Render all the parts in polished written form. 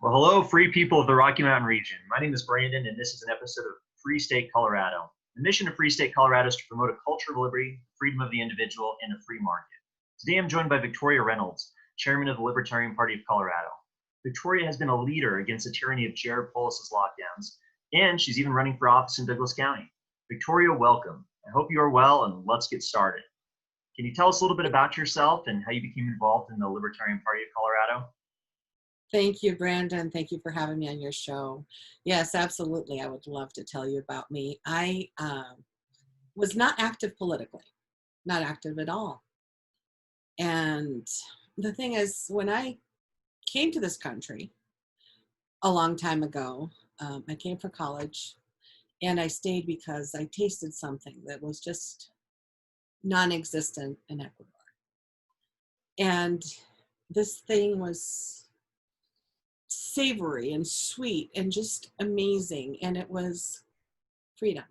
Well, hello, free people of the Rocky Mountain region. My name is Brandon, and this is an episode of Free State Colorado. The mission of Free State Colorado is to promote a culture of liberty, freedom of the individual, and a free market. Today, I'm joined by Victoria Reynolds, chairman of the Libertarian Party of Colorado. Victoria has been a leader against the tyranny of Jared Polis' lockdowns, and she's even running for office in Douglas County. Victoria, welcome. I hope you are well, and let's get started. Can you tell us a little bit about yourself and how you became involved in the Libertarian Party of Colorado? Thank you, Brandon. Thank you for having me on your show. Yes, absolutely. I would love to tell you about me. I was not active politically, not active at all. And the thing is, when I came to this country a long time ago, I came for college and I stayed because I tasted something that was just non-existent in Ecuador. And this thing was savory and sweet and just amazing, and it was freedom.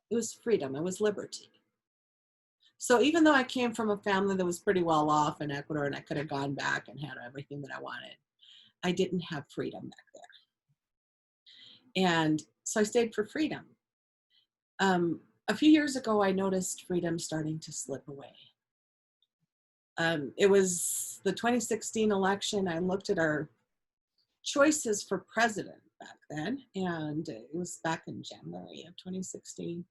It was freedom. It was liberty. So even though I came from a family that was pretty well off in Ecuador and I could have gone back and had everything that I wanted, I didn't have freedom back there. And so I stayed for freedom. A few years ago, I noticed freedom starting to slip away. It was the 2016 election. I looked at our choices for president back then, and it was back in January of 2016.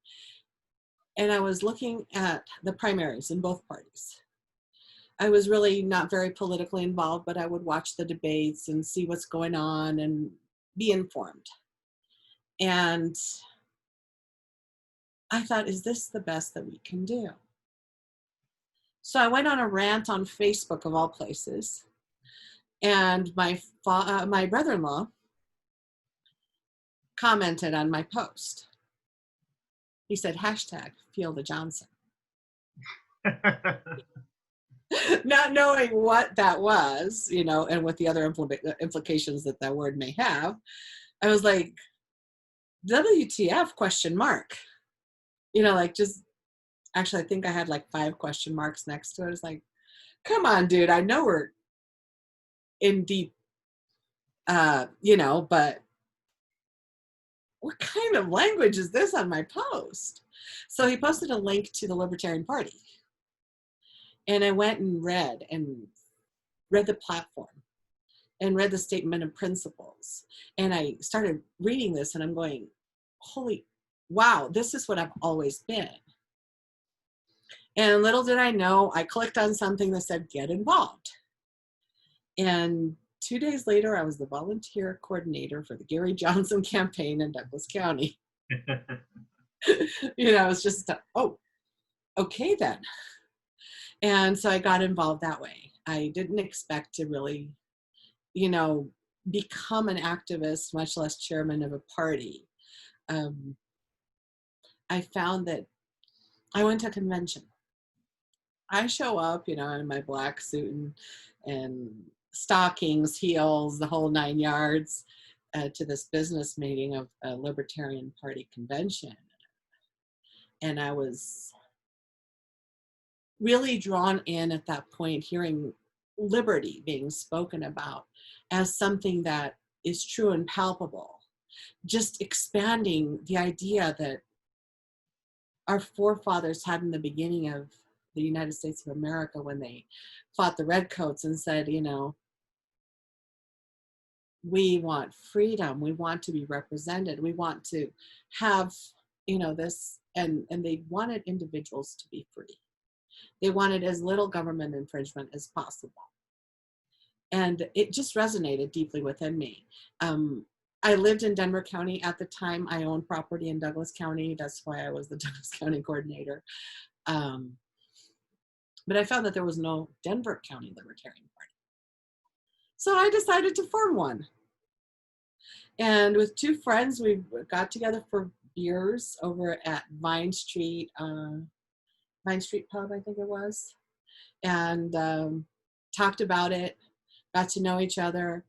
And I was looking at the primaries in both parties. I was really not very politically involved, but I would watch the debates and see what's going on and be informed. And I thought, is this the best that we can do? So I went on a rant on Facebook, of all places. And my brother-in-law commented on my post. He said, #Feel the Johnson. Not knowing what that was, and what the other implications that that word may have, I was like, WTF ? Actually, I think I had like 5 question marks next to it. I was like, come on, dude, I know we're in deep, but what kind of language is this on my post? So he posted a link to the Libertarian Party. And I went and read the platform and read the statement of principles. And I started reading this and I'm going, wow, this is what I've always been. And little did I know, I clicked on something that said, get involved. And 2 days later, I was the volunteer coordinator for the Gary Johnson campaign in Douglas County. It's just, okay then. And so I got involved that way. I didn't expect to really, become an activist, much less chairman of a party. I found that I went to a convention. I show up, in my black suit and stockings, heels, the whole 9 yards, to this business meeting of a Libertarian Party convention. And I was really drawn in at that point, hearing liberty being spoken about as something that is true and palpable, just expanding the idea that our forefathers had in the beginning of the United States of America when they fought the redcoats and said, we want freedom, we want to be represented, we want to have, this, and they wanted individuals to be free. They wanted as little government infringement as possible. And it just resonated deeply within me. I lived in Denver County at the time. I owned property in Douglas County. That's why I was the Douglas County coordinator. But I found that there was no Denver County Libertarian Party. So I decided to form one. And with 2 friends, we got together for beers over at Vine Street Pub, I think it was, and talked about it, got to know each other,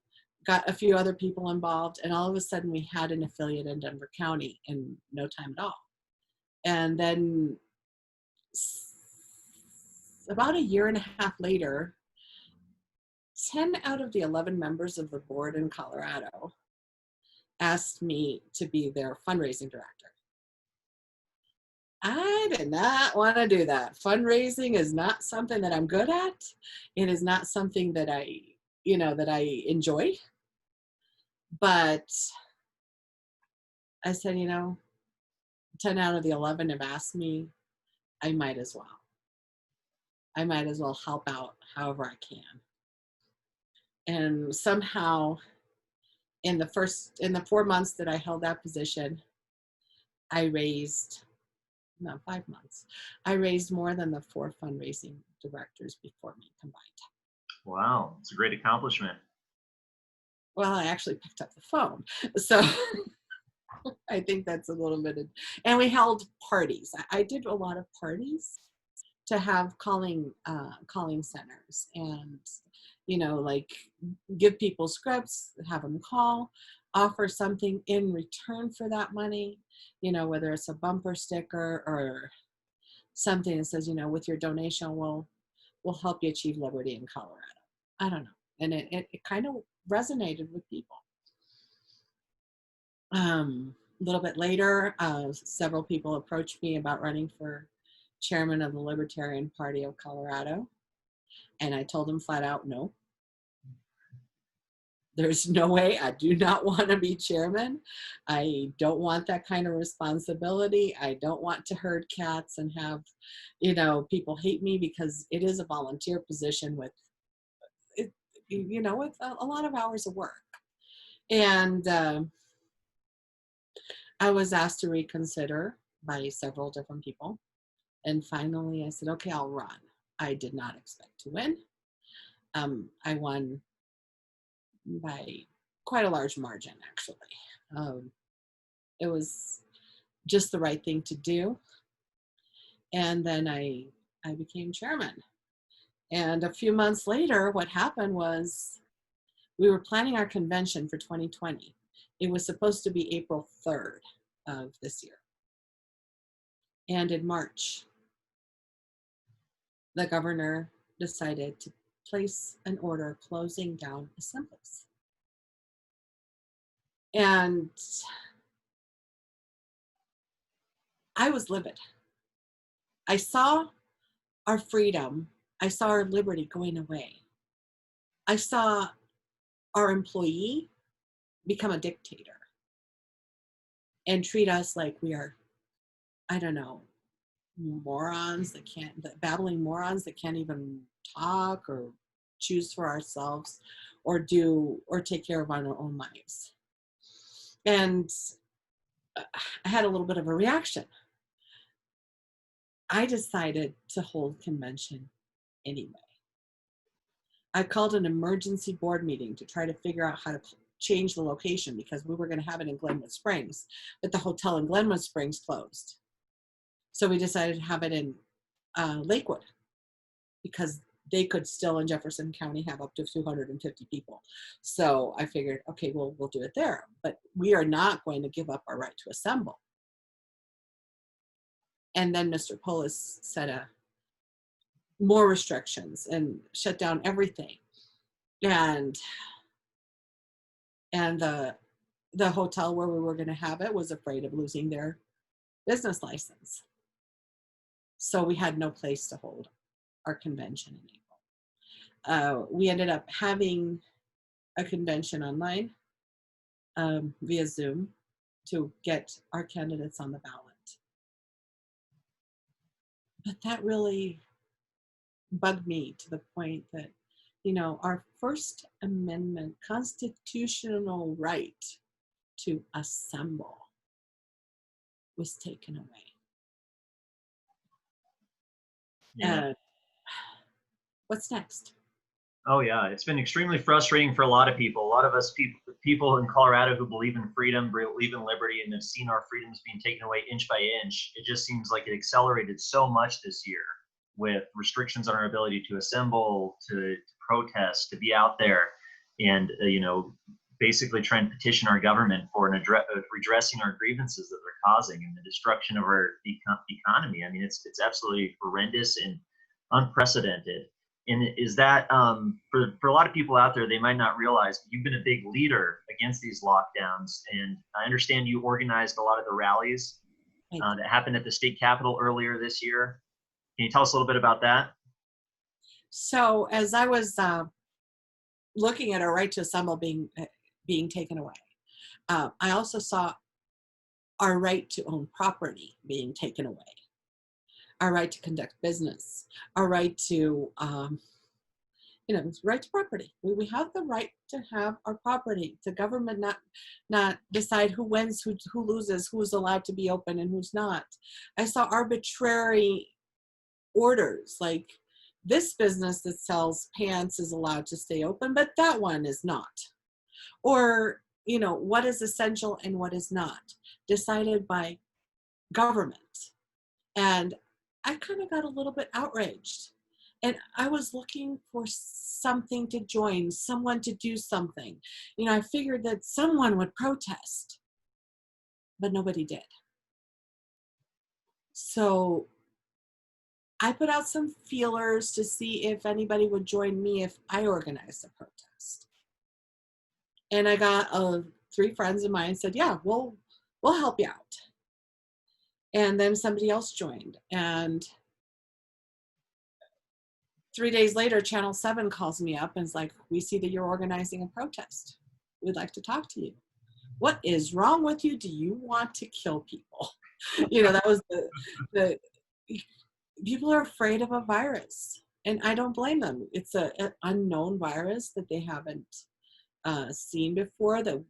got a few other people involved, and all of a sudden we had an affiliate in Denver County in no time at all. And then about a year and a half later, 10 out of the 11 members of the board in Colorado asked me to be their fundraising director. I did not want to do that. Fundraising is not something that I'm good at. It is not something that I enjoy. But I said, 10 out of the 11 have asked me, I might as well. I might as well help out however I can. And somehow in the 4 months that I held that position, I raised 5 months. I raised more than the 4 fundraising directors before me combined. Wow, it's a great accomplishment. Well, I actually picked up the phone. So I think that's a little bit and we held parties. I did a lot of parties to have calling centers and, like give people scripts, have them call, offer something in return for that money, whether it's a bumper sticker or something that says, with your donation, we'll help you achieve liberty in Colorado. I don't know. And it kind of resonated with people. A little bit later, several people approached me about running for chairman of the Libertarian Party of Colorado. And I told them flat out, no. There's no way. I do not want to be chairman. I don't want that kind of responsibility. I don't want to herd cats and have, people hate me, because it is a volunteer position with a lot of hours of work. And I was asked to reconsider by several different people. And finally I said, okay, I'll run. I did not expect to win. I won by quite a large margin, actually. It was just the right thing to do. And then I became chairman. And a few months later, what happened was we were planning our convention for 2020. It was supposed to be April 3rd of this year. And in March, the governor decided to place an order closing down assemblies. And I was livid. I saw our freedom. I saw our liberty going away. I saw our employee become a dictator and treat us like we are, morons babbling morons that can't even talk or choose for ourselves or take care of our own lives. And I had a little bit of a reaction. I decided to hold convention anyway. I called an emergency board meeting to try to figure out how to change the location, because we were going to have it in Glenwood Springs, but the hotel in Glenwood Springs closed. So we decided to have it in Lakewood, because they could still in Jefferson County have up to 250 people. So I figured, okay, we'll do it there, but we are not going to give up our right to assemble. And then Mr. Polis set more restrictions and shut down everything. And the hotel where we were going to have it was afraid of losing their business license. So we had no place to hold our convention in April. We ended up having a convention online via Zoom to get our candidates on the ballot. But that really bugged me to the point that, our First Amendment constitutional right to assemble was taken away. Yeah. What's next? Oh yeah, it's been extremely frustrating for a lot of people. A lot of us people in Colorado who believe in freedom, believe in liberty, and have seen our freedoms being taken away inch by inch. It just seems like it accelerated so much this year, with restrictions on our ability to assemble, to protest, to be out there, and basically try and petition our government for redressing our grievances that they're causing, and the destruction of our economy. I mean, it's absolutely horrendous and unprecedented. And is that, for a lot of people out there, they might not realize, but you've been a big leader against these lockdowns. And I understand you organized a lot of the rallies that happened at the state capitol earlier this year. Can you tell us a little bit about that? So as I was looking at our right to assemble being taken away, I also saw our right to own property being taken away, our right to conduct business, our right to, right to property. We have the right to have our property. The government not decide who wins, who loses, who's allowed to be open and who's not. I saw arbitrary orders, like this business that sells pants is allowed to stay open, but that one is not. Or, what is essential and what is not, decided by government. And I kind of got a little bit outraged. And I was looking for something to join, someone to do something. I figured that someone would protest, but nobody did. So I put out some feelers to see if anybody would join me if I organized a protest. And I got 3 friends of mine said, yeah, we'll help you out. And then somebody else joined. And 3 days later, Channel 7 calls me up and is like, we see that you're organizing a protest. We'd like to talk to you. What is wrong with you? Do you want to kill people? That was the people are afraid of a virus. And I don't blame them. It's an unknown virus that they haven't seen before, that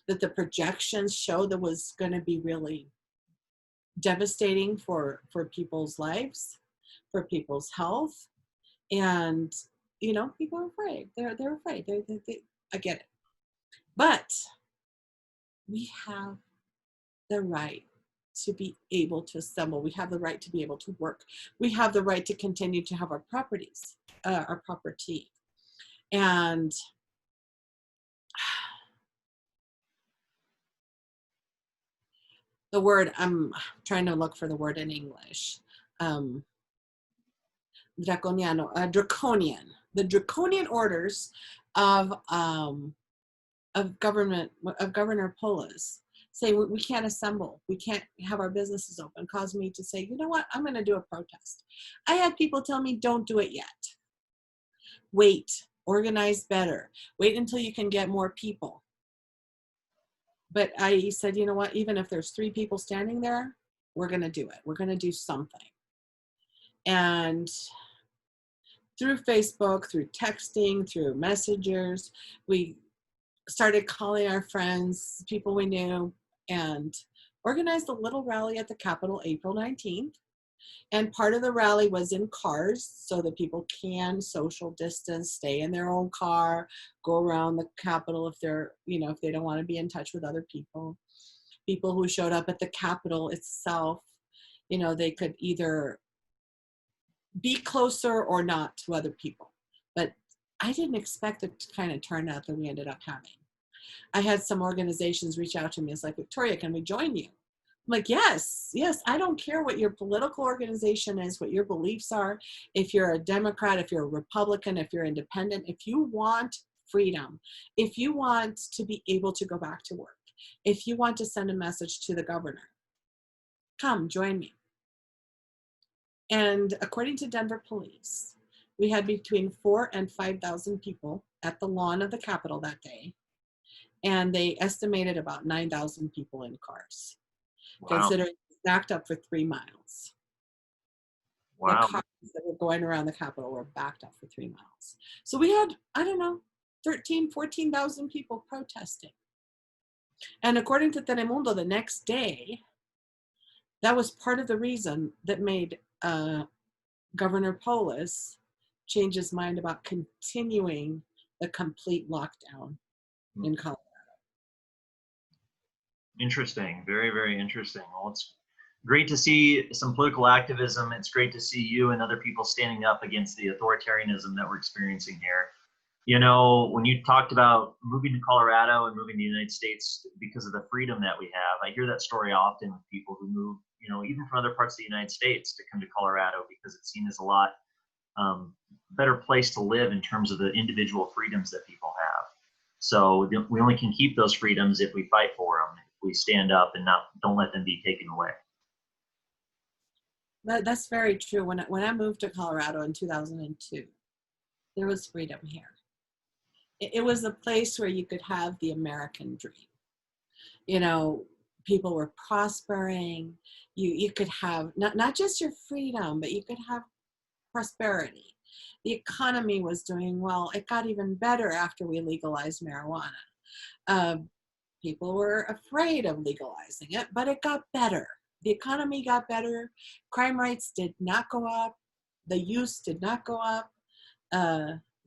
the projections show that was going to be really devastating for people's lives, for people's health. And, people are afraid. They're afraid. I get it. But we have the right to be able to assemble. We have the right to be able to work. We have the right to continue to have our properties, our property. And the word, I'm trying to look for the word in English. Draconian. The draconian orders of Governor Polis say we can't assemble, we can't have our businesses open, caused me to say, you know what, I'm going to do a protest. I had people tell me, don't do it yet. Wait, organize better. Wait until you can get more people. But I said, you know what, even if there's 3 people standing there, we're going to do it. We're going to do something. And through Facebook, through texting, through messengers, we started calling our friends, people we knew, and organized a little rally at the Capitol April 19th. And part of the rally was in cars so that people can social distance, stay in their own car, go around the Capitol if they're, if they don't want to be in touch with other people. People who showed up at the Capitol itself, they could either be closer or not to other people. But I didn't expect the kind of turnout that we ended up having. I had some organizations reach out to me. It's like, Victoria, can we join you? I'm like, yes, I don't care what your political organization is, what your beliefs are. If you're a Democrat, if you're a Republican, if you're independent, if you want freedom, if you want to be able to go back to work, if you want to send a message to the governor, come join me. And according to Denver police, we had between 4,000 and 5,000 people at the lawn of the Capitol that day. And they estimated about 9,000 people in cars. Wow. Considering it's backed up for 3 miles. Wow. The cars that were going around the Capitol were backed up for 3 miles. So we had, 14,000 people protesting. And according to Telemundo, the next day, that was part of the reason that made Governor Polis change his mind about continuing the complete lockdown in Colorado. Interesting. Very, very interesting. Well, it's great to see some political activism. It's great to see you and other people standing up against the authoritarianism that we're experiencing here. When you talked about moving to Colorado and moving to the United States because of the freedom that we have, I hear that story often with people who move, even from other parts of the United States to come to Colorado because it's seen as a lot better place to live in terms of the individual freedoms that people have. So we only can keep those freedoms if we fight for them, if we stand up and don't let them be taken away. That's very true. When I moved to Colorado in 2002, there was freedom here. It was a place where you could have the American dream. You know, people were prospering. You could have not just your freedom, but you could have prosperity. The economy was doing well. It got even better after we legalized marijuana. People were afraid of legalizing it, but it got better. The economy got better. Crime rates did not go up. The use did not go up.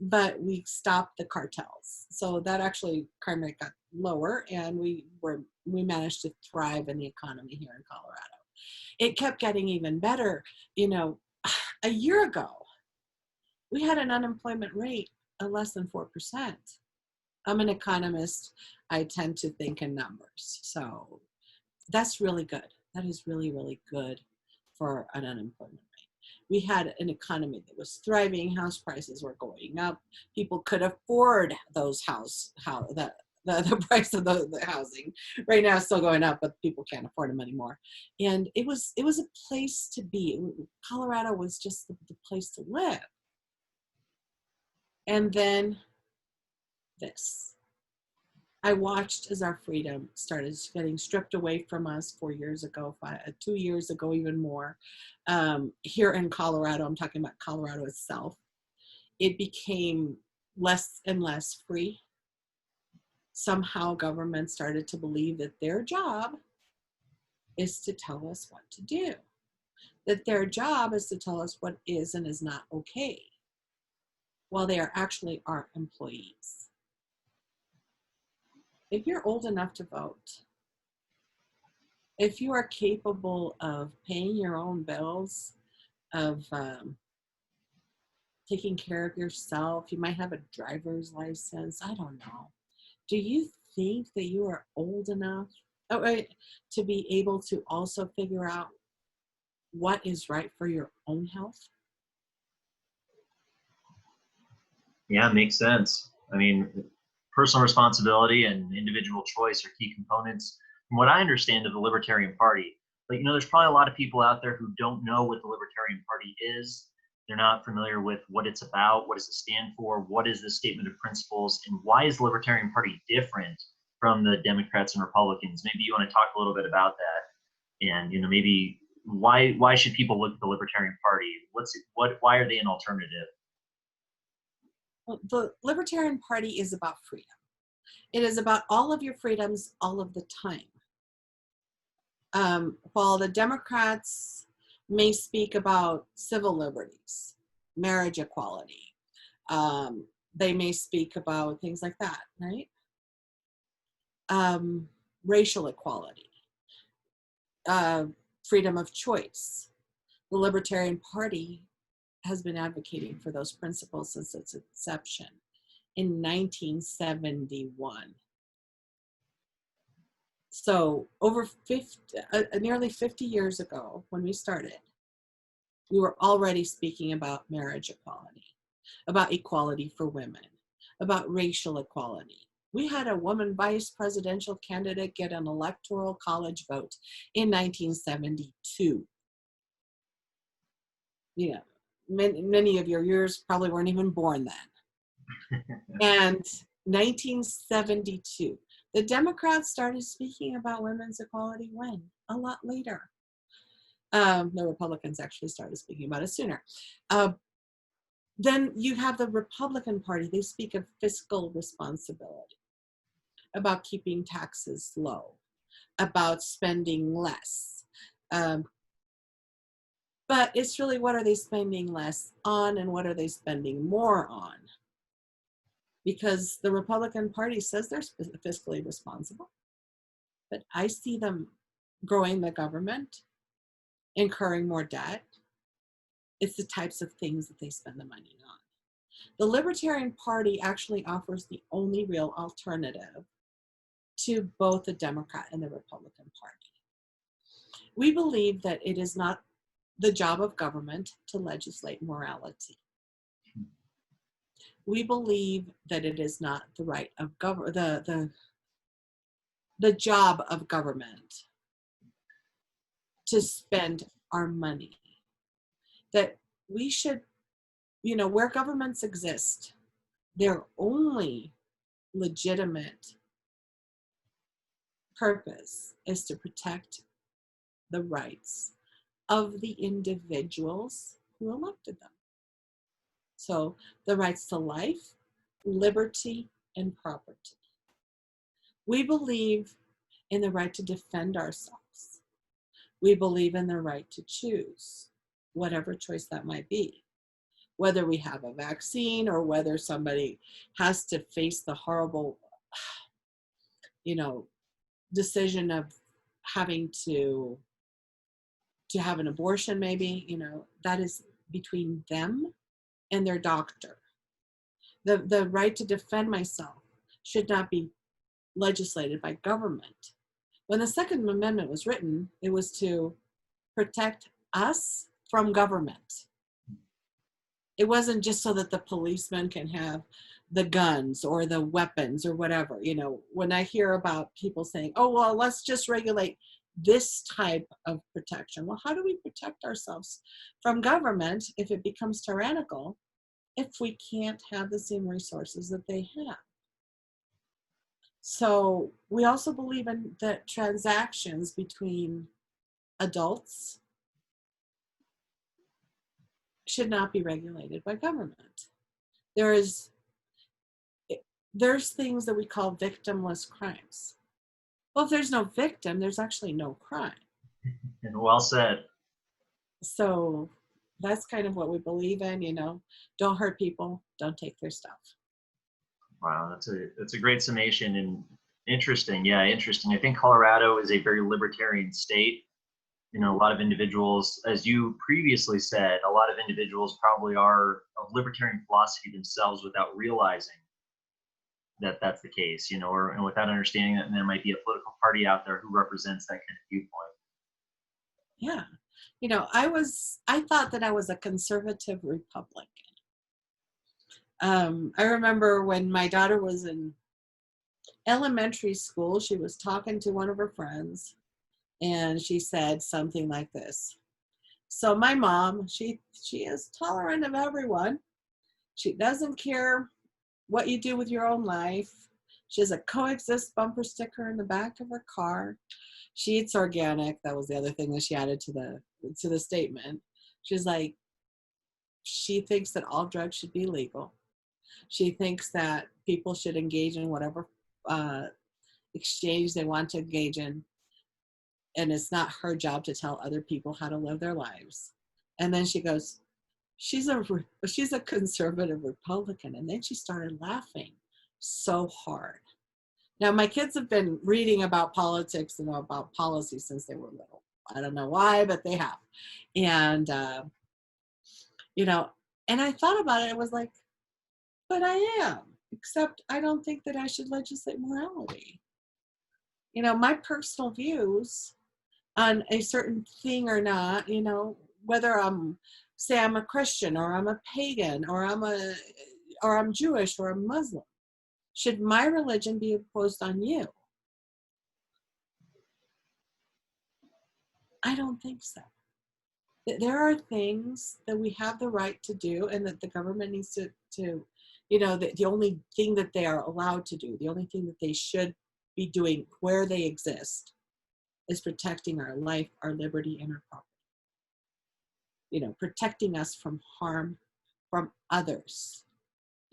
But we stopped the cartels. So that actually crime rate got lower, and we managed to thrive in the economy here in Colorado. It kept getting even better. You know, a year ago, we had an unemployment rate of less than 4%. I'm an economist. I tend to think in numbers. So that's really good. That is really, really good for an unemployment rate. We had an economy that was thriving. House prices were going up. People could afford those the price of the housing. Right now it's still going up, but people can't afford them anymore. And it was a place to be. Colorado was just the place to live. And then this. I watched as our freedom started getting stripped away from us 4 years ago, 2 years ago, even more. Here in Colorado, I'm talking about Colorado itself, it became less and less free. Somehow government started to believe that their job is to tell us what to do, that their job is to tell us what is and is not okay, while they are actually our employees. If you're old enough to vote, if you are capable of paying your own bills, of taking care of yourself, you might have a driver's license, I don't know. Do you think that you are old enough to be able to also figure out what is right for your own health? Yeah, it makes sense. I mean, personal responsibility and individual choice are key components. From what I understand of the Libertarian Party, but there's probably a lot of people out there who don't know what the Libertarian Party is. They're not familiar with what it's about, what does it stand for, what is the statement of principles, and why is the Libertarian Party different from the Democrats and Republicans? Maybe you want to talk a little bit about that, and maybe why should people look at the Libertarian Party? Why are they an alternative? Well, the Libertarian Party is about freedom. It is about all of your freedoms all of the time. While the Democrats may speak about civil liberties, marriage equality, they may speak about things like that, right? Racial equality, freedom of choice. The Libertarian Party has been advocating for those principles since its inception in 1971. So nearly 50 years ago, when we started, we were already speaking about marriage equality, about equality for women, about racial equality. We had a woman vice presidential candidate get an electoral college vote in 1972. Many of your viewers probably weren't even born then. And 1972. The Democrats started speaking about women's equality when? A lot later. The Republicans actually started speaking about it sooner. Then you have the Republican Party. They speak of fiscal responsibility, about keeping taxes low, about spending less. But it's really, what are they spending less on and what are they spending more on? Because the Republican Party says they're fiscally responsible, but I see them growing the government, incurring more debt. It's the types of things that they spend the money on. The Libertarian Party actually offers the only real alternative to both the Democrat and the Republican Party. We believe that it is not the job of government to legislate morality. we believe that it is not the right of the job of government to spend our money. That we should, where governments exist, their only legitimate purpose is to protect the rights of the individuals who elected them. So the rights to life, liberty, and property. We believe in the right to defend ourselves. We believe in the right to choose, whatever choice that might be. Whether we have a vaccine or whether somebody has to face the horrible, decision of having to have an abortion, maybe, that is between them and their doctor. The right to defend myself should not be legislated by government. When the Second Amendment was written, it was to protect us from government. It wasn't just so that the policeman can have the guns or the weapons or whatever. When I hear about people saying, oh, well, let's just regulate this type of protection. Well, how do we protect ourselves from government if it becomes tyrannical, if we can't have the same resources that they have? So we also believe in that transactions between adults should not be regulated by government. There's things that we call victimless crimes. Well, if there's no victim, there's actually no crime. And well said. So that's kind of what we believe in, don't hurt people, don't take their stuff. Wow, that's a great summation and interesting. Yeah, interesting. I think Colorado is a very libertarian state. A lot of individuals, as you previously said, a lot of individuals probably are of libertarian philosophy themselves without realizing that that's the case, or and without understanding that there might be a political party out there who represents that kind of viewpoint. Yeah. I thought that I was a conservative Republican. I remember when my daughter was in elementary school, she was talking to one of her friends, and she said something like this. So my mom, she is tolerant of everyone. She doesn't care what you do with your own life. She has a coexist bumper sticker in the back of her car. She eats organic. That was the other thing that she added to the statement. She's like, she thinks that all drugs should be legal. She thinks that people should engage in whatever exchange they want to engage in. And it's not her job to tell other people how to live their lives. And then she goes, she's a conservative Republican. And then she started laughing so hard. Now, my kids have been reading about politics and about policy since they were little. I don't know why, but they have. And, and I thought about it. It was like, but I am, except I don't think that I should legislate morality. My personal views on a certain thing or not, whether I'm a Christian or I'm a pagan or I'm Jewish or I'm Muslim. Should my religion be imposed on you? I don't think so. There are things that we have the right to do and that the government needs to the only thing that they are allowed to do, the only thing that they should be doing where they exist is protecting our life, our liberty, and our property. Protecting us from harm from others.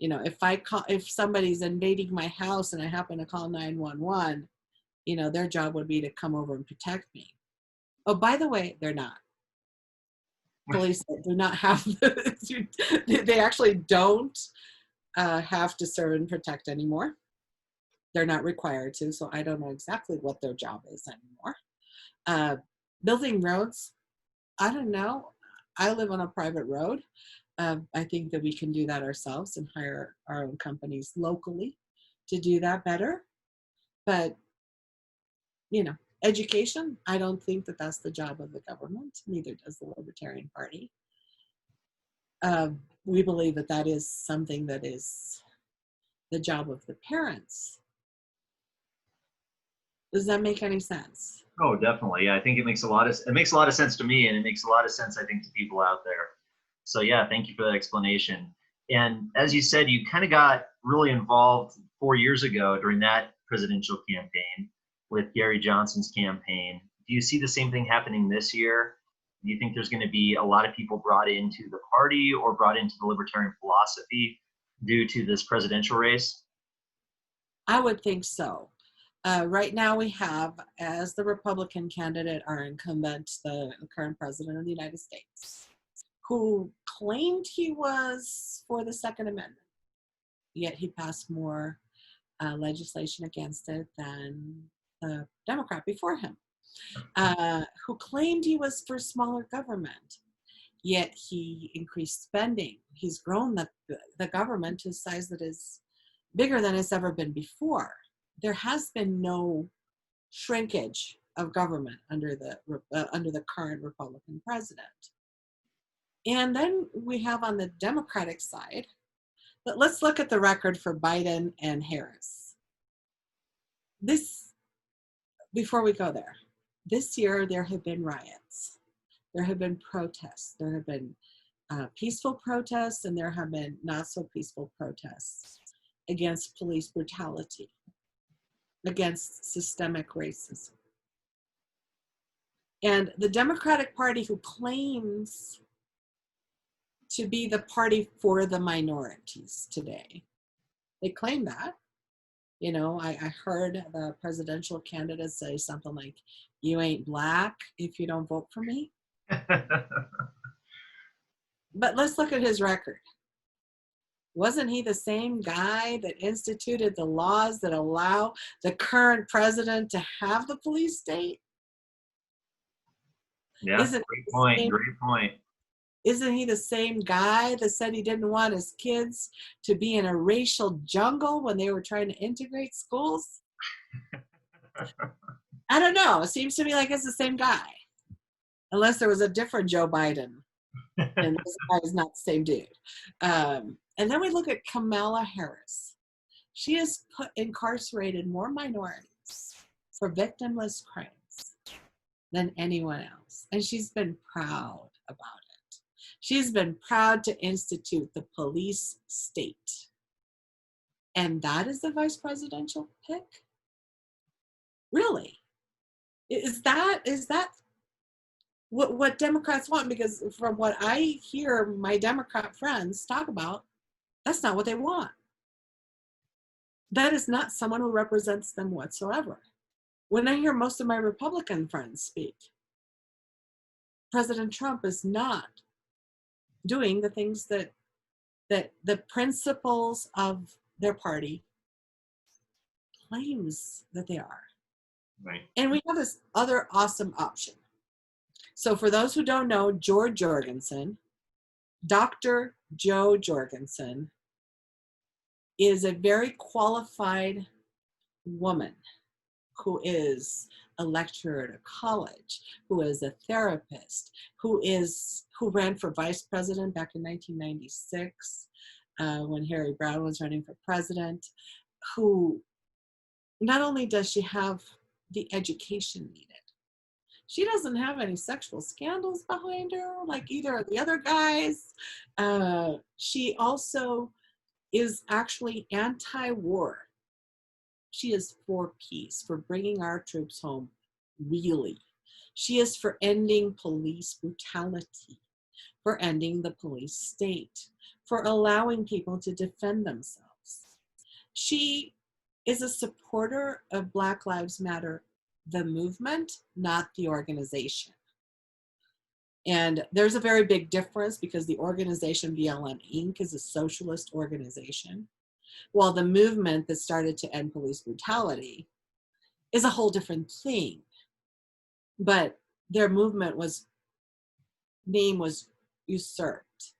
If somebody's invading my house and I happen to call 911, their job would be to come over and protect me. Oh, by the way, they're not. Police do not have, they actually don't have to serve and protect anymore. They're not required to, so I don't know exactly what their job is anymore. Building roads, I don't know. I live on a private road. I think that we can do that ourselves and hire our own companies locally to do that better. But, education, I don't think that that's the job of the government. Neither does the Libertarian Party. we believe that that is something that is the job of the parents. Does that make any sense? Oh, definitely. Yeah, I think it makes a lot of sense to me, and it makes a lot of sense, I think, to people out there. So yeah, thank you for that explanation. And as you said, you kind of got really involved 4 years ago during that presidential campaign with Gary Johnson's campaign. Do you see the same thing happening this year? Do you think there's going to be a lot of people brought into the party or brought into the libertarian philosophy due to this presidential race? I would think so. Right now we have, as the Republican candidate, our incumbent, the current president of the United States, who claimed he was for the Second Amendment, yet he passed more legislation against it than the Democrat before him, who claimed he was for smaller government, yet he increased spending. He's grown the government to a size that is bigger than it's ever been before. There has been no shrinkage of government under the current Republican president. And then we have on the Democratic side, but let's look at the record for Biden and Harris. Before we go there, this year there have been riots, there have been protests, there have been peaceful protests, and there have been not so peaceful protests against police brutality, against systemic racism. And the Democratic Party, who claims to be the party for the minorities today, they claim that. You know, I heard the presidential candidate say something like, "You ain't black if you don't vote for me." But let's look at his record. Wasn't he the same guy that instituted the laws that allow the current president to have the police state? Yeah, great point. Great point. Isn't he the same guy that said he didn't want his kids to be in a racial jungle when they were trying to integrate schools? I don't know. It seems to me like it's the same guy. Unless there was a different Joe Biden. And this guy is not the same dude. And then we look at Kamala Harris. She has incarcerated more minorities for victimless crimes than anyone else. And she's been proud about it. She's been proud to institute the police state. And that is the vice presidential pick? Really? Is that what Democrats want? Because from what I hear my Democrat friends talk about, that's not what they want. That is not someone who represents them whatsoever. When I hear most of my Republican friends speak, President Trump is not doing the things that the principles of their party claims that they are. Right. And we have this other awesome option. So for those who don't know, Jo Jorgensen, Dr. Jo Jorgensen, is a very qualified woman who is a lecturer at a college, who is a therapist, who ran for vice president back in 1996 when Harry Brown was running for president, who not only does she have the education needed, she doesn't have any sexual scandals behind her like either of the other guys. She also is actually anti-war. She is for peace, for bringing our troops home, really. She is for ending police brutality, for ending the police state, for allowing people to defend themselves. She is a supporter of Black Lives Matter, the movement, not the organization. And there's a very big difference because the organization BLM Inc. is a socialist organization, while the movement that started to end police brutality is a whole different thing. But their name was usurped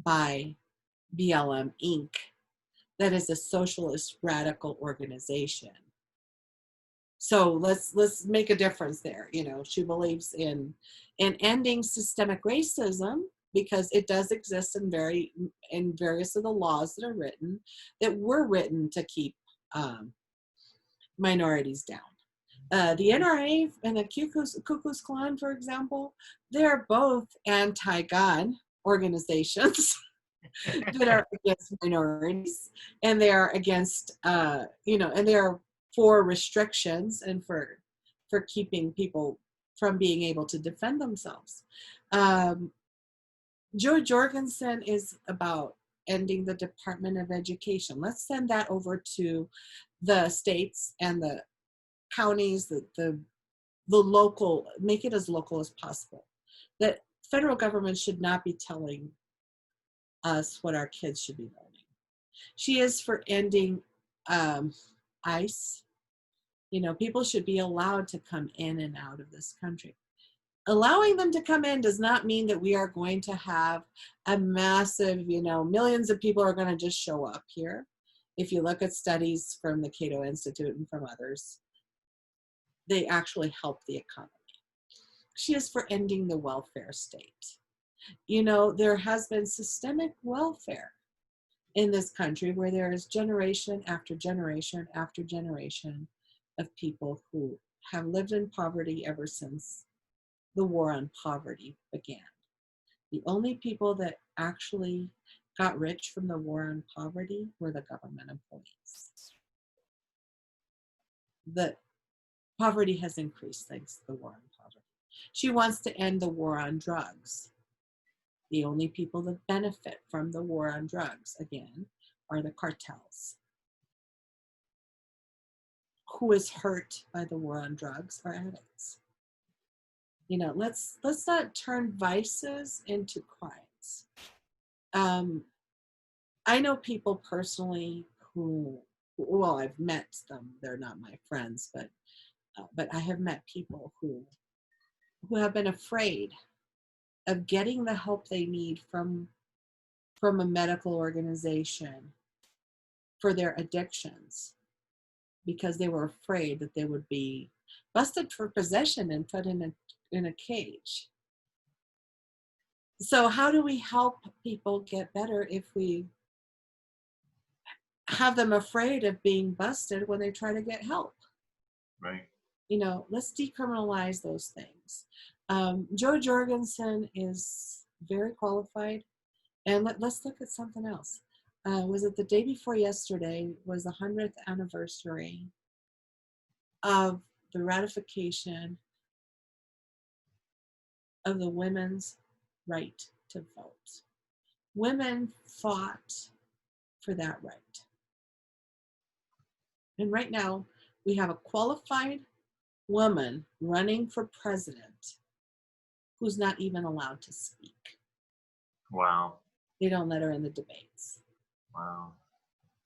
by BLM Inc. That is a socialist radical organization. So let's make a difference there. You know, she believes in ending systemic racism, because it does exist in various of the laws that are written, that were written to keep minorities down. The NRA and the Ku Klux Klan, for example, they're both anti-gun organizations that are against minorities, and they are against, and they are for restrictions and for keeping people from being able to defend themselves. Jo Jorgensen is about ending the Department of Education. Let's send that over to the states and the counties, the local, make it as local as possible. That federal government should not be telling us what our kids should be learning. She is for ending ICE. People should be allowed to come in and out of this country. Allowing them to come in does not mean that we are going to have a massive, millions of people are going to just show up here. If you look at studies from the Cato Institute and from others, they actually help the economy. She is for ending the welfare state. There has been systemic welfare in this country where there is generation after generation after generation of people who have lived in poverty ever since the war on poverty began. The only people that actually got rich from the war on poverty were the government employees. The poverty has increased thanks to the war on poverty. She wants to end the war on drugs. The only people that benefit from the war on drugs, again, are the cartels. Who is hurt by the war on drugs are addicts. Let's not turn vices into crimes. I know people personally who, well, I've met them. They're not my friends, but I have met people who have been afraid of getting the help they need from a medical organization for their addictions, because they were afraid that they would be busted for possession and put in a cage. So how do we help people get better if we have them afraid of being busted when they try to get help? Right. Let's decriminalize those things. Jo Jorgensen is very qualified. And let's look at something else. Was it the day before yesterday was the 100th anniversary of the ratification of the women's right to vote. Women fought for that right. And right now, we have a qualified woman running for president who's not even allowed to speak. Wow. They don't let her in the debates. Wow.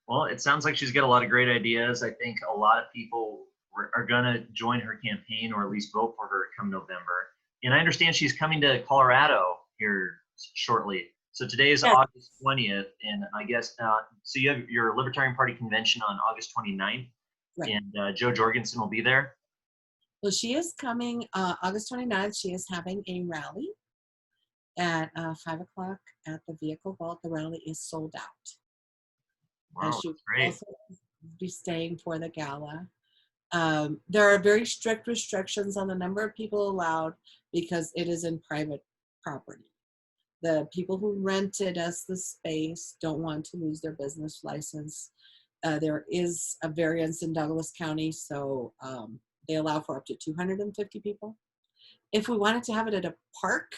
Well, it sounds like she's got a lot of great ideas. I think a lot of people are going to join her campaign, or at least vote for her come November. And I understand she's coming to Colorado here shortly. So today is August 20th, and I guess, so you have your Libertarian Party convention on August 29th, right. And Jo Jorgensen will be there? Well, she is coming August 29th. She is having a rally at 5 o'clock at the Vehicle Vault. The rally is sold out. Wow, she will great. also be staying for the gala. There are very strict restrictions on the number of people allowed because it is in private property. The people who rented us the space don't want to lose their business license. There is a variance in Douglas County, so they allow for up to 250 people. If we wanted to have it at a park,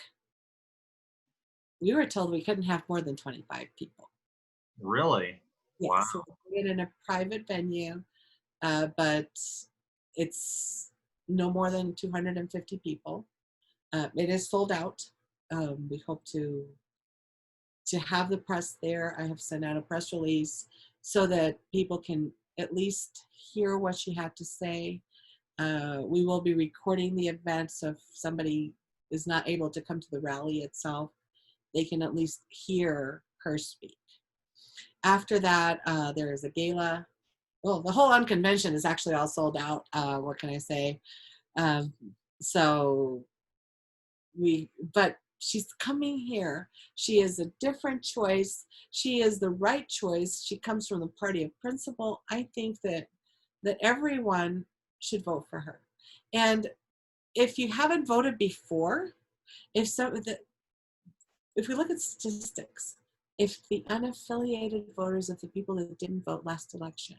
we were told we couldn't have more than 25 people. Really? Yeah, wow. So we put it in a private venue, but it's no more than 250 people. It is sold out. We hope to have the press there. I have sent out a press release so that people can at least hear what she had to say. We will be recording the event, so if somebody is not able to come to the rally itself, they can at least hear her speak. After that, there is a gala. Well, the whole unconvention is actually all sold out. What can I say? But she's coming here. She is a different choice. She is the right choice. She comes from the party of principle. I think that everyone should vote for her. And if you haven't voted before, if we look at statistics, if the unaffiliated voters, if the people that didn't vote last election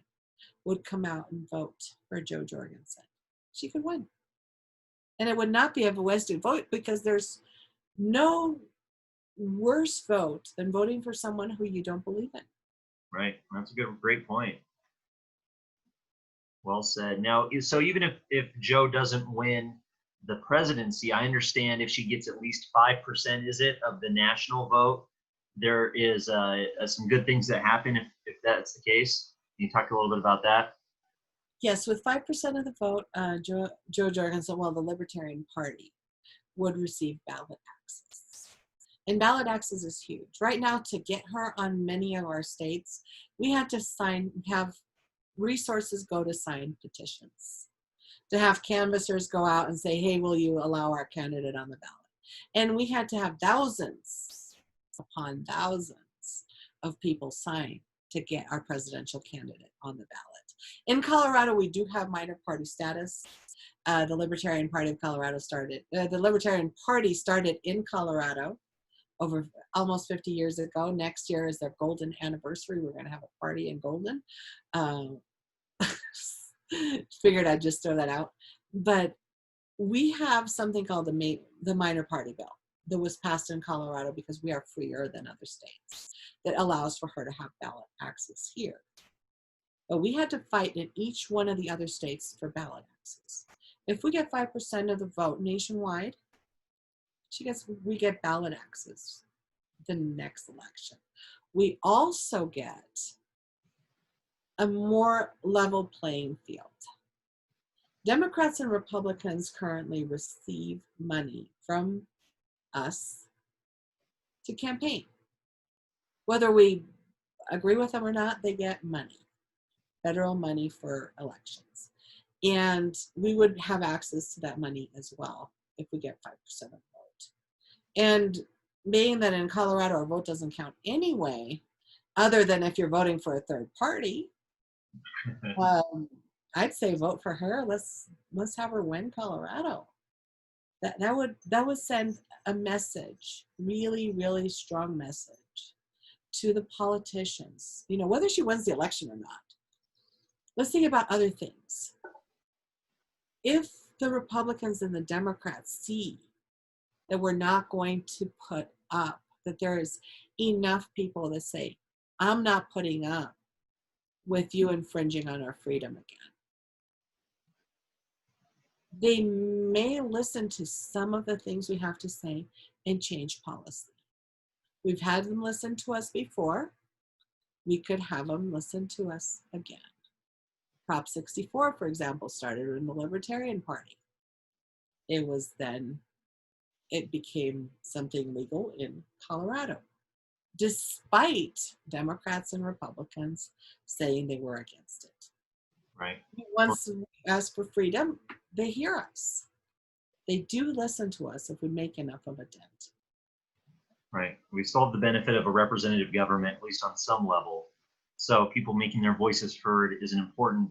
would come out and vote for Jo Jorgensen, she could win. And it would not be a wasted vote, because there's no worse vote than voting for someone who you don't believe in. Right. That's a great point. Well said. Now, so even if Jo doesn't win the presidency, I understand if she gets at least 5%, is it, of the national vote, there is some good things that happen if that's the case. Can you talk a little bit about that? Yes, with 5% of the vote, Jo Jorgensen, well, the Libertarian Party would receive ballot access. And ballot access is huge. Right now, to get her on many of our states, we had to have resources go to sign petitions, to have canvassers go out and say, hey, will you allow our candidate on the ballot? And we had to have thousands upon thousands of people sign to get our presidential candidate on the ballot. In Colorado, we do have minor party status. The Libertarian Party of Colorado the Libertarian Party started in Colorado over almost 50 years ago. Next year is their golden anniversary. We're going to have a party in Golden. Figured I'd just throw that out. But we have something called the minor party bill that was passed in Colorado because we are freer than other states, that allows for her to have ballot access here. But we had to fight in each one of the other states for ballot access. If we get 5% of the vote nationwide, we get ballot access the next election. We also get a more level playing field. Democrats and Republicans currently receive money from us to campaign. Whether we agree with them or not, they get money, federal money for elections. And we would have access to that money as well if we get 5% of the vote. And being that in Colorado our vote doesn't count anyway, other than if you're voting for a third party, I'd say vote for her. Let's have her win Colorado. That would send a message, really, really strong message to the politicians. You know, whether she wins the election or not. Let's think about other things. If the Republicans and the Democrats see that we're not going to put up, that there is enough people that say, I'm not putting up with you infringing on our freedom again, they may listen to some of the things we have to say and change policy. We've had them listen to us before. We could have them listen to us again. Prop 64, for example, started in the Libertarian Party. It became something legal in Colorado, despite Democrats and Republicans saying they were against it. Right. Once we ask for freedom, they hear us. They do listen to us if we make enough of a dent. Right. We still have the benefit of a representative government, at least on some level. So people making their voices heard is an important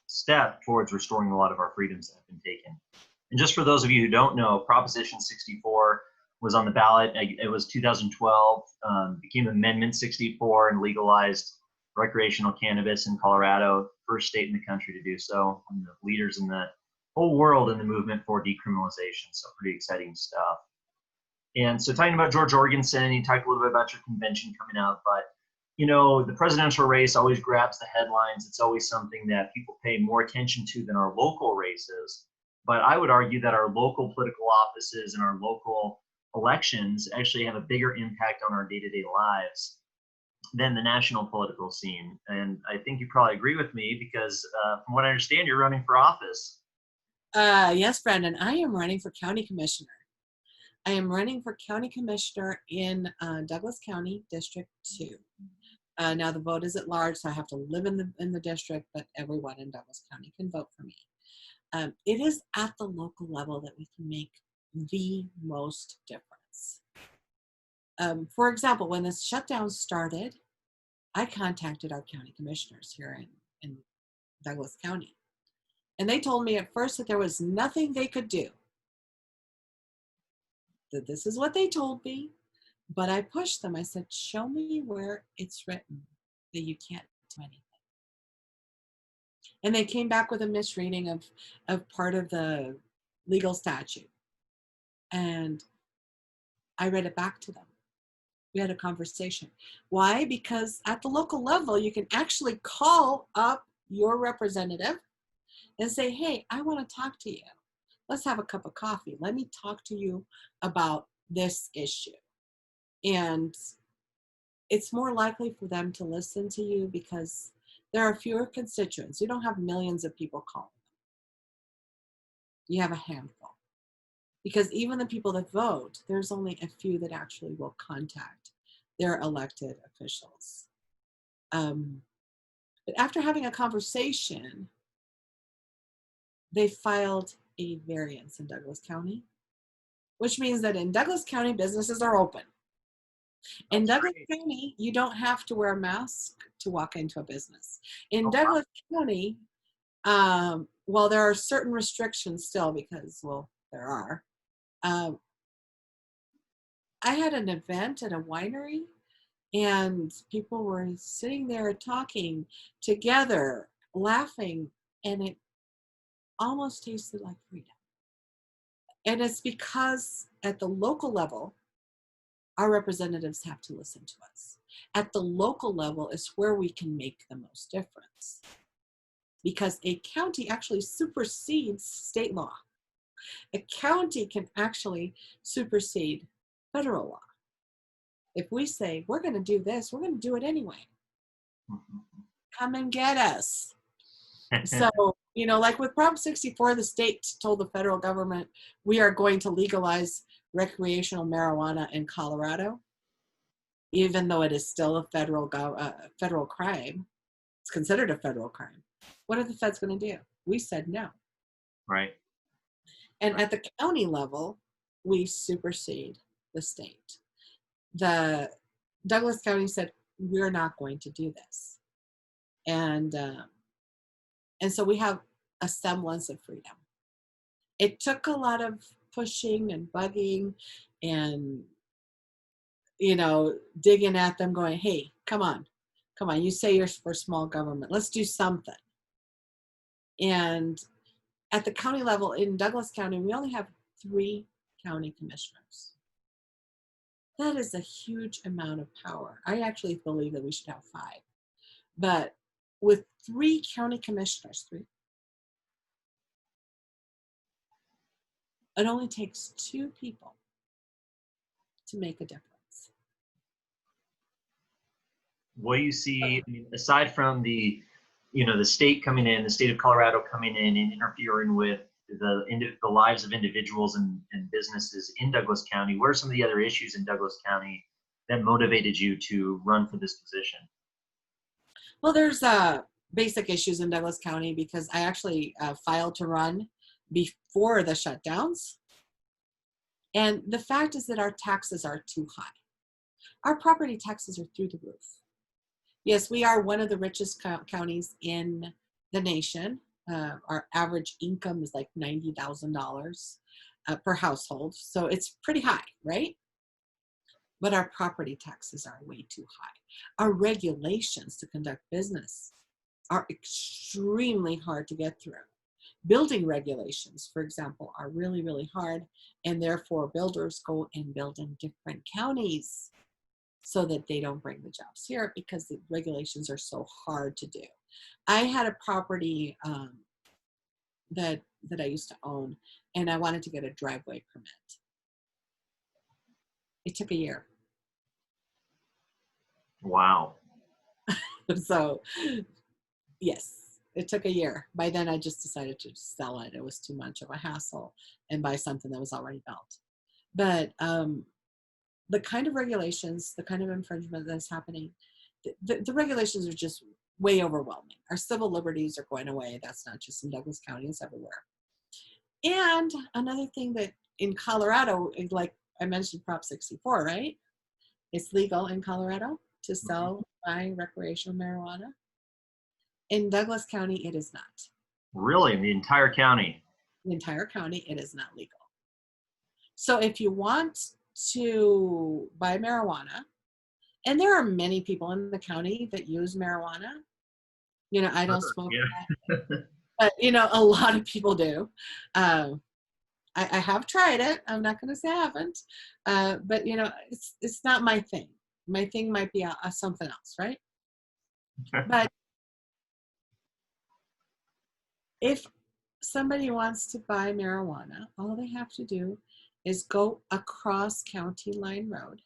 step towards restoring a lot of our freedoms that have been taken. And just for those of you who don't know, Proposition 64 was on the ballot. It was 2012, became Amendment 64 and legalized recreational cannabis in Colorado, first state in the country to do so, and the leaders in the whole world in the movement for decriminalization. So pretty exciting stuff. And so talking about Jo Jorgensen, you talked a little bit about your convention coming out, but you know, the presidential race always grabs the headlines. It's always something that people pay more attention to than our local races. But I would argue that our local political offices and our local elections actually have a bigger impact on our day-to-day lives than the national political scene. And I think you probably agree with me because from what I understand, you're running for office. Yes, Brandon, I am running for county commissioner. I am running for county commissioner in Douglas County, District 2. Now the vote is at large, so I have to live in the district, but everyone in Douglas County can vote for me. It is at the local level that we can make the most difference. For example, when this shutdown started, I contacted our county commissioners here in Douglas County. And they told me at first that there was nothing they could do. That this is what they told me. But I pushed them. I said, show me where it's written that you can't do anything. And they came back with a misreading of part of the legal statute. And I read it back to them. We had a conversation. Why? Because at the local level, you can actually call up your representative and say, hey, I want to talk to you. Let's have a cup of coffee. Let me talk to you about this issue. And it's more likely for them to listen to you because there are fewer constituents. You don't have millions of people calling them. You have a handful. Because even the people that vote, there's only a few that actually will contact their elected officials. But after having a conversation, they filed a variance in Douglas County, which means that in Douglas County, businesses are open. In Douglas County, you don't have to wear a mask to walk into a business. In Douglas County, while there are certain restrictions still, because, well, there are, I had an event at a winery and people were sitting there talking together, laughing, and it almost tasted like freedom. And it's because at the local level, our representatives have to listen to us. At the local level is where we can make the most difference. Because a county actually supersedes state law. A county can actually supersede federal law. If we say, we're going to do this, we're going to do it anyway. Come and get us. So, you know, like with Prop 64, the state told the federal government, we are going to legalize recreational marijuana in Colorado, even though it is still a federal crime. It's considered a federal crime. What are the feds going to do? We said no. Right. And at the county level, we supersede the state. The Douglas County said, we're not going to do this. And so we have a semblance of freedom. It took a lot of pushing and bugging and, you know, digging at them going, hey, come on, you say you're for small government. Let's do something. And at the county level in Douglas County, we only have 3 county commissioners. That is a huge amount of power. I actually believe that we should have 5. But with 3 county commissioners, 3, it only takes 2 people to make a difference. What do you see, I mean, aside from the, you know, the state coming in, the state of Colorado coming in and interfering with the lives of individuals and businesses in Douglas County, what are some of the other issues in Douglas County that motivated you to run for this position? Well, there's basic issues in Douglas County because I actually filed to run before the shutdowns. And the fact is that our taxes are too high. Our property taxes are through the roof. Yes, we are one of the richest counties in the nation. Our average income is like $90,000 per household. So it's pretty high, right? But our property taxes are way too high. Our regulations to conduct business are extremely hard to get through. Building regulations, for example, are really, really hard, and therefore builders go and build in different counties so that they don't bring the jobs here because the regulations are so hard to do. I had a property that I used to own, and I wanted to get a driveway permit. It took a year. Wow. So, yes, it took a year. By then, I just decided to sell it. It was too much of a hassle and buy something that was already built. But the kind of regulations, the kind of infringement that's happening, the regulations are just way overwhelming. Our civil liberties are going away. That's not just in Douglas County, it's everywhere. And another thing that in Colorado, like I mentioned Prop 64, right? It's legal in Colorado to sell, buy recreational marijuana. In Douglas County, it is not. Really? In the entire county? The entire county, it is not legal. So if you want to buy marijuana, and there are many people in the county that use marijuana. You know, I don't smoke, yeah. but you know, a lot of people do. I have tried it. I'm not going to say I haven't, but you know, it's not my thing. My thing might be something else, right? But if somebody wants to buy marijuana, all they have to do is go across County Line Road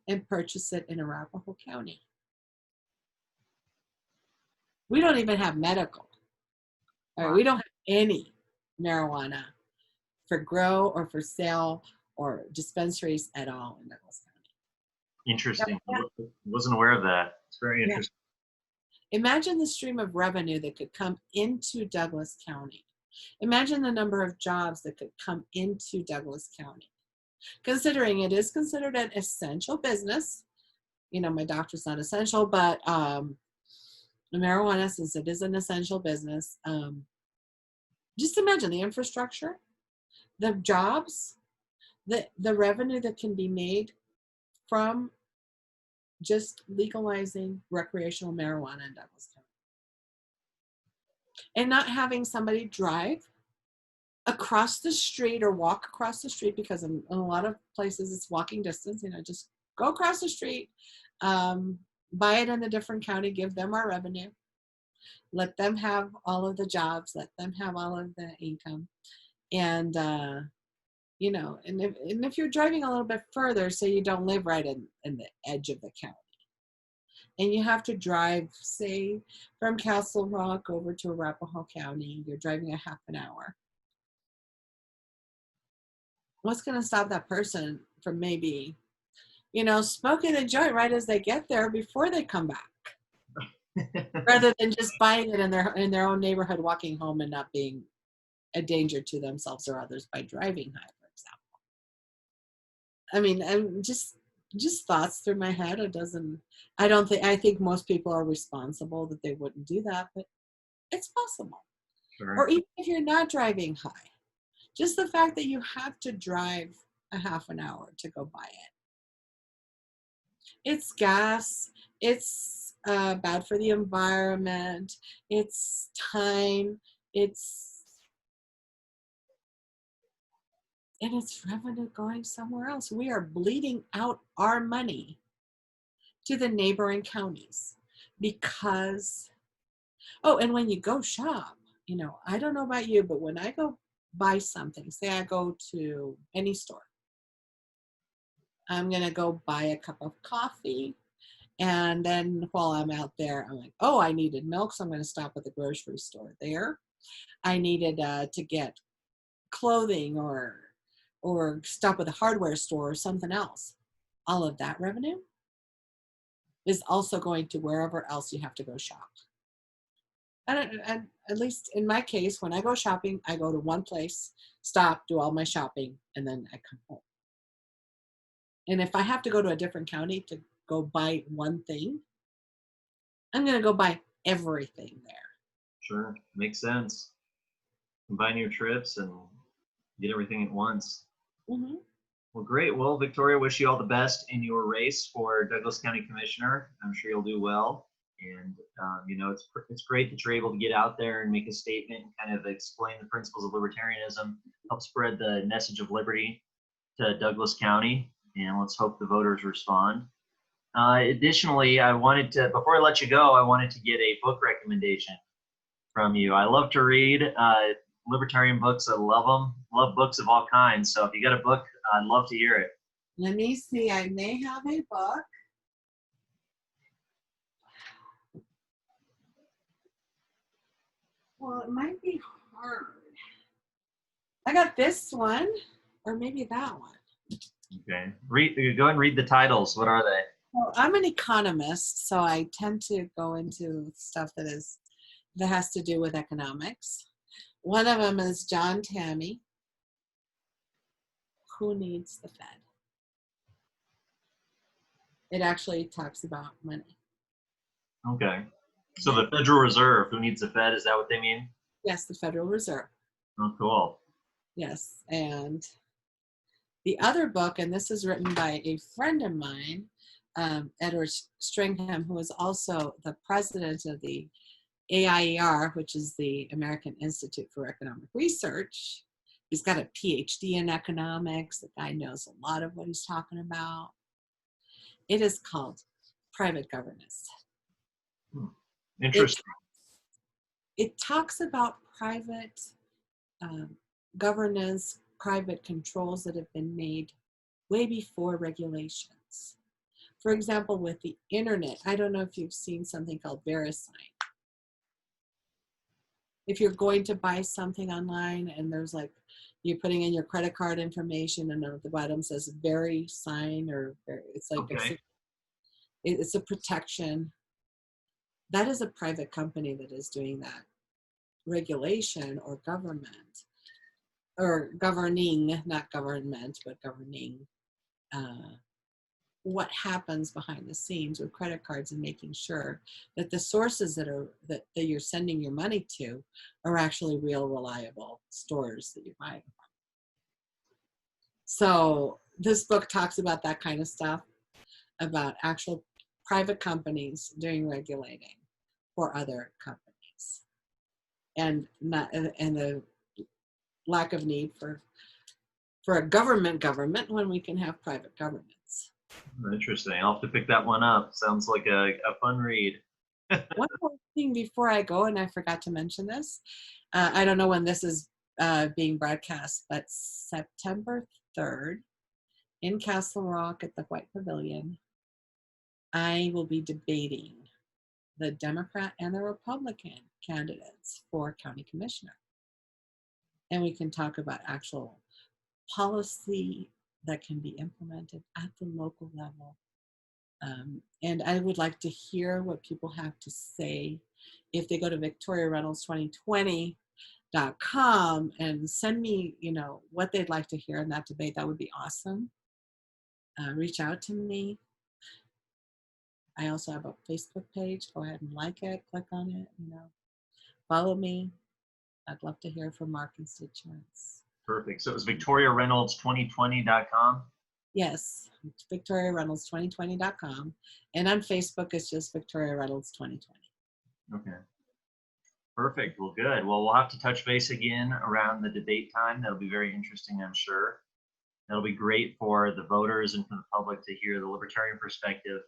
and purchase it in Arapahoe County. We don't even have medical. Wow. We don't have any marijuana for grow or for sale or dispensaries at all in Douglas County. Interesting. I wasn't aware of that. It's very interesting. Yeah. Imagine the stream of revenue that could come into Douglas County. Imagine the number of jobs that could come into Douglas County. Considering it is considered an essential business, you know, my doctor's not essential, but marijuana, since it is an essential business, just imagine the infrastructure, the jobs, the revenue that can be made from just legalizing recreational marijuana in Douglas County. And not having somebody drive across the street or walk across the street, because in a lot of places it's walking distance, you know, just go across the street, buy it in a different county, give them our revenue, let them have all of the jobs, let them have all of the income. And, you know, and if you're driving a little bit further, say you don't live right in the edge of the county, and you have to drive, say, from Castle Rock over to Arapahoe County, you're driving a half an hour. What's going to stop that person from maybe, you know, smoking a joint right as they get there before they come back, rather than just buying it in their own neighborhood, walking home and not being a danger to themselves or others by driving high, for example. I mean, I'm just thoughts through my head. I think most people are responsible that they wouldn't do that, but it's possible. Sure. Or even if you're not driving high, just the fact that you have to drive a half an hour to go buy it. It's gas, it's bad for the environment, it's time, and it's revenue going somewhere else. We are bleeding out our money to the neighboring counties because, and when you go shop, you know, I don't know about you, but when I go buy something, say I go to any store, I'm going to go buy a cup of coffee. And then while I'm out there, I'm like, oh, I needed milk, so I'm going to stop at the grocery store there. I needed to get clothing or stop at the hardware store or something else. All of that revenue is also going to wherever else you have to go shop. And at least in my case, when I go shopping, I go to one place, stop, do all my shopping, and then I come home. And if I have to go to a different county to go buy one thing, I'm going to go buy everything there. Sure. Makes sense. Combine your trips and get everything at once. Mm-hmm. Well, great. Well, Victoria, wish you all the best in your race for Douglas County Commissioner. I'm sure you'll do well. And, you know, it's great that you're able to get out there and make a statement and kind of explain the principles of libertarianism, help spread the message of liberty to Douglas County. And let's hope the voters respond. Additionally, I wanted to, before I let you go, I wanted to get a book recommendation from you. I love to read libertarian books. I love them. Love books of all kinds. So if you got a book, I'd love to hear it. Let me see. I may have a book. Well, it might be hard. I got this one, or maybe that one. Okay. Go and read the titles. What are they? Well, I'm an economist, so I tend to go into stuff that has to do with economics. One of them is John Tammy, Who Needs the Fed? It actually talks about money. Okay. So the Federal Reserve, who needs the Fed? Is that what they mean? Yes, the Federal Reserve. Oh, cool. Yes, and the other book, and this is written by a friend of mine, Edward Stringham, who is also the president of the AIER, which is the American Institute for Economic Research. He's got a PhD in economics. The guy knows a lot of what he's talking about. It is called Private Governance. Interesting. It talks about private governance, private controls that have been made way before regulations. For example, with the internet, I don't know if you've seen something called VeriSign. If you're going to buy something online and there's like, you're putting in your credit card information and at the bottom says VeriSign, or it's like, Okay. it's a protection. That is a private company that is doing that. Regulation or government, or governing, not government, but governing what happens behind the scenes with credit cards and making sure that the sources that you're sending your money to are actually real, reliable stores that you're buying from. So this book talks about that kind of stuff, about actual private companies doing regulating for other companies, and the lack of need for a government when we can have private governments. Interesting. I'll have to pick that one up. Sounds like a fun read. One more thing before I go, and I forgot to mention this. I don't know when this is being broadcast, but September 3rd in Castle Rock at the White Pavilion, I will be debating the Democrat and the Republican candidates for county commissioner. And we can talk about actual policy that can be implemented at the local level. And I would like to hear what people have to say. If they go to victoriareynolds2020.com and send me, what they'd like to hear in that debate, that would be awesome. Reach out to me. I also have a Facebook page. Go ahead and like it, click on it, follow me. I'd love to hear from our constituents. Perfect. So it was victoriareynolds2020.com? Yes, victoriareynolds2020.com. And on Facebook, it's just Victoria Reynolds 2020. Okay. Perfect. Well, good. Well, we'll have to touch base again around the debate time. That'll be very interesting, I'm sure. That'll be great for the voters and for the public to hear the Libertarian perspective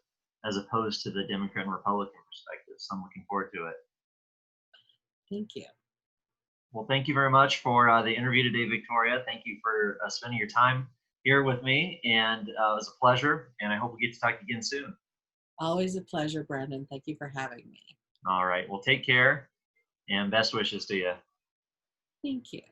as opposed to the Democrat and Republican perspective. So I'm looking forward to it. Thank you. Well, thank you very much for the interview today, Victoria. Thank you for spending your time here with me, and it was a pleasure, and I hope we get to talk again soon. Always a pleasure, Brandon. Thank you for having me. All right. Well, take care, and best wishes to you. Thank you.